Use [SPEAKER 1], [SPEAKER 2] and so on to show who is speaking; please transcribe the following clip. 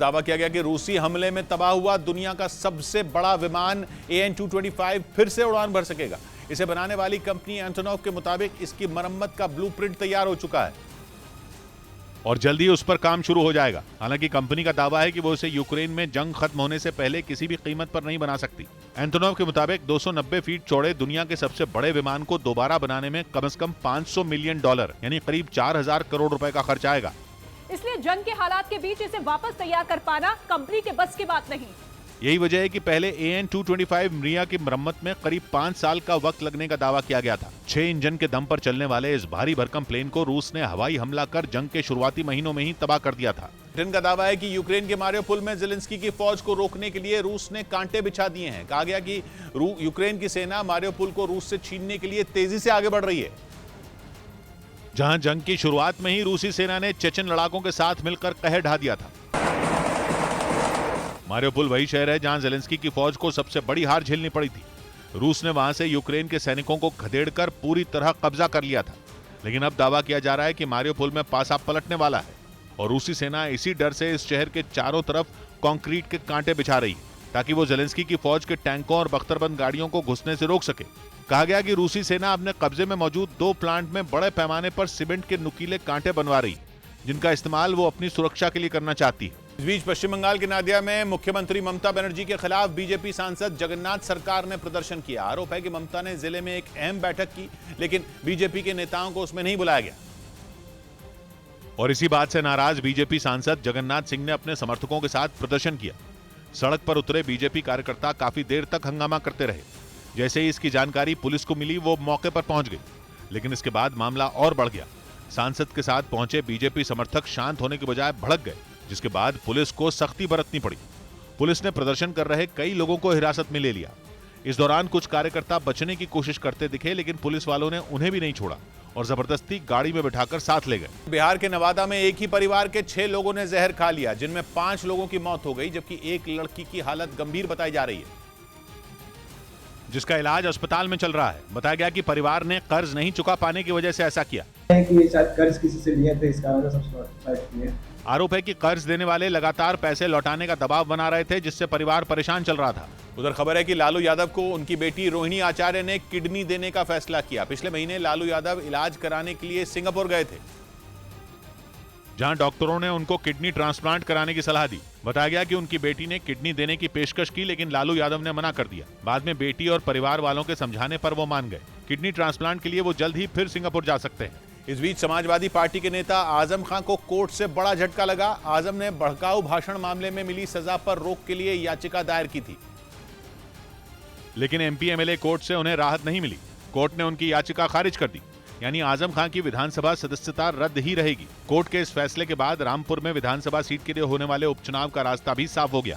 [SPEAKER 1] दावा किया गया कि रूसी हमले में तबाह हुआ दुनिया का सबसे बड़ा विमान AN-225 फिर से उड़ान भर सकेगा। इसे बनाने वाली कंपनी एंटोनोव के मुताबिक इसकी मरम्मत का ब्लूप्रिंट तैयार हो चुका है और जल्दी उस पर काम शुरू हो जाएगा। हालांकि कंपनी का दावा है कि वो इसे यूक्रेन में जंग खत्म होने से पहले किसी भी कीमत पर नहीं बना सकती। एंटोनोव के मुताबिक 290 फीट चौड़े दुनिया के सबसे बड़े विमान को दोबारा बनाने में कम से कम $500 मिलियन यानी करीब 4000 करोड़ रुपए का खर्च आएगा।
[SPEAKER 2] इसलिए जंग के हालात के बीच इसे वापस तैयार कर पाना कंपनी के बस की बात नहीं।
[SPEAKER 1] यही वजह है कि पहले AN-225 मरिया की मरम्मत में करीब 5 साल का वक्त लगने का दावा किया गया था। 6 इंजन के दम पर चलने वाले इस भारी भरकम प्लेन को रूस ने हवाई हमला कर जंग के शुरुआती महीनों में ही तबाह कर दिया था। ब्रिटेन का दावा है कि यूक्रेन के मारियोपोल में ज़ेलेंस्की की फौज को रोकने के लिए रूस ने कांटे बिछा दिए हैं। कहा गया कि यूक्रेन की सेना मारियोपोल को रूस से छीनने के लिए तेजी से आगे बढ़ रही है। जहां जंग की शुरुआत में ही रूसी सेना ने चेचन लड़ाकों के साथ मिलकर कहर ढा दिया था। मारियोपोल वही शहर है जहां ज़ेलेंस्की की फौज को सबसे बड़ी हार झेलनी पड़ी थी। रूस ने वहां से यूक्रेन के सैनिकों को खदेड़कर पूरी तरह कब्जा कर लिया था। लेकिन अब दावा किया जा रहा है कि मारियोपोल में पासा पलटने वाला है और रूसी सेना इसी डर से इस शहर के चारों तरफ कंक्रीट के कांटे बिछा रही है ताकि वो ज़ेलेंस्की की फौज के टैंकों और बख्तरबंद गाड़ियों को घुसने से रोक सके। कहा गया कि रूसी सेना अपने कब्जे में मौजूद 2 प्लांट में बड़े पैमाने पर सीमेंट के नुकीले कांटे बनवा रही है, जिनका इस्तेमाल वो अपनी सुरक्षा के लिए करना चाहती है। इस बीच पश्चिम बंगाल के नादिया में मुख्यमंत्री ममता बनर्जी के खिलाफ बीजेपी सांसद जगन्नाथ सरकार ने प्रदर्शन किया। आरोप है कि ममता ने जिले में एक अहम बैठक की, लेकिन बीजेपी के नेताओं को उसमें नहीं बुलाया गया और इसी बात से नाराज बीजेपी सांसद जगन्नाथ सिंह ने अपने समर्थकों के साथ प्रदर्शन किया। सड़क पर उतरे बीजेपी कार्यकर्ता काफी देर तक हंगामा करते रहे। जैसे ही इसकी जानकारी पुलिस को मिली, वो मौके पर पहुंच गई, लेकिन इसके बाद मामला और बढ़ गया। सांसद के साथ पहुंचे बीजेपी समर्थक शांत होने के बजाय भड़क गए, जिसके बाद पुलिस को सख्ती बरतनी पड़ी। पुलिस ने प्रदर्शन कर रहे कई लोगों को हिरासत में ले लिया। इस दौरान कुछ कार्यकर्ता बचने की कोशिश करते दिखे, लेकिन पुलिस वालों ने उन्हें भी नहीं छोड़ा और जबरदस्ती गाड़ी में बिठाकर साथ ले गए। बिहार के नवादा में एक ही परिवार के 6 लोगों ने जहर खा लिया, जिनमें 5 लोगों की मौत हो गई, जबकि एक लड़की की हालत गंभीर बताई जा रही है, जिसका इलाज अस्पताल में चल रहा है। बताया गया कि परिवार ने कर्ज नहीं चुका पाने की वजह से ऐसा किया।
[SPEAKER 3] कि शायद कर्ज किसी से लिए थे, इसका वजह सबसे
[SPEAKER 1] आरोप है कि कर्ज देने वाले लगातार पैसे लौटाने का दबाव बना रहे थे, जिससे परिवार परेशान चल रहा था। उधर खबर है कि लालू यादव को उनकी बेटी रोहिणी आचार्य ने किडनी देने का फैसला किया। पिछले महीने लालू यादव इलाज कराने के लिए सिंगापुर गए थे, जहां डॉक्टरों ने उनको किडनी ट्रांसप्लांट कराने की सलाह दी। बताया गया कि उनकी बेटी ने किडनी देने की पेशकश की, लेकिन लालू यादव ने मना कर दिया। बाद में बेटी और परिवार वालों के समझाने पर वो मान गए। किडनी ट्रांसप्लांट के लिए वो जल्द ही फिर सिंगापुर जा सकते हैं। इस बीच समाजवादी पार्टी के नेता आजम खान को कोर्ट से बड़ा झटका लगा। आजम ने भड़काऊ भाषण मामले में मिली सजा पर रोक के लिए याचिका दायर की थी, लेकिन MP MLA कोर्ट से उन्हें राहत नहीं मिली। कोर्ट ने उनकी याचिका खारिज कर दी, यानी आजम खान की विधानसभा सदस्यता रद्द ही रहेगी। कोर्ट के इस फैसले के बाद रामपुर में विधानसभा सीट के लिए होने वाले उपचुनाव का रास्ता भी साफ हो गया।